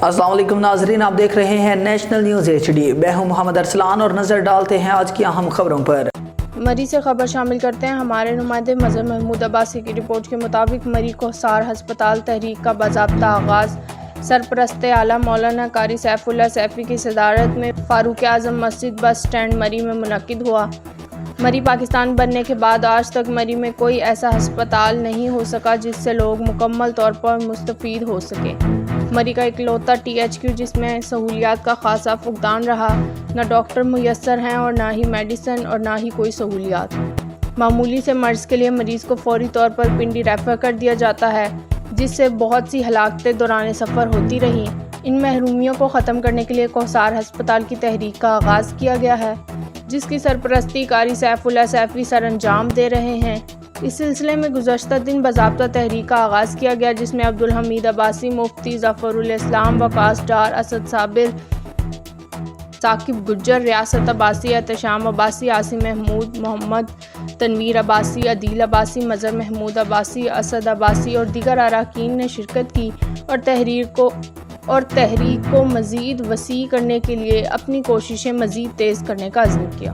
السلام علیکم ناظرین، آپ دیکھ رہے ہیں نیشنل نیوز HD۔ میں ہوں محمد ارسلان اور نظر ڈالتے ہیں آج کی اہم خبروں پر۔ مری سے خبر شامل کرتے ہیں۔ ہمارے نمائندے مظہر محمود عباسی کی رپورٹ کے مطابق مری کوہسار ہسپتال تحریک کا باضابطہ آغاز سرپرست اعلیٰ مولانا قاری سیف اللہ سیفی کی صدارت میں فاروق اعظم مسجد بس سٹینڈ مری میں منعقد ہوا۔ مری پاکستان بننے کے بعد آج تک مری میں کوئی ایسا ہسپتال نہیں ہو سکا جس سے لوگ مکمل طور پر مستفید ہو سکیں۔ مری کا اکلوتا THQ جس میں سہولیات کا خاصا فقدان رہا، نہ ڈاکٹر میسر ہیں اور نہ ہی میڈیسن اور نہ ہی کوئی سہولیات۔ معمولی سے مرض کے لیے مریض کو فوری طور پر پنڈی ریفر کر دیا جاتا ہے، جس سے بہت سی ہلاکتیں دوران سفر ہوتی رہیں۔ ان محرومیوں کو ختم کرنے کے لیے کوہسار ہسپتال کی تحریک کا آغاز کیا گیا ہے، جس کی سرپرستی قاری سیف اللہ سیفی سر انجام دے رہے ہیں۔ اس سلسلے میں گزشتہ دن باضابطہ تحریک کا آغاز کیا گیا، جس میں عبدالحمید عباسی، مفتی ظفر الاسلام، وقاص ڈار، اسد صابر، ثاقب گجر، ریاست عباسی، احتشام عباسی، عاصم محمود، محمد تنویر عباسی، عدیل عباسی، مظہر محمود عباسی، اسد عباسی اور دیگر اراکین نے شرکت کی اور تحریک کو مزید وسیع کرنے کے لیے اپنی کوششیں مزید تیز کرنے کا عزم کیا۔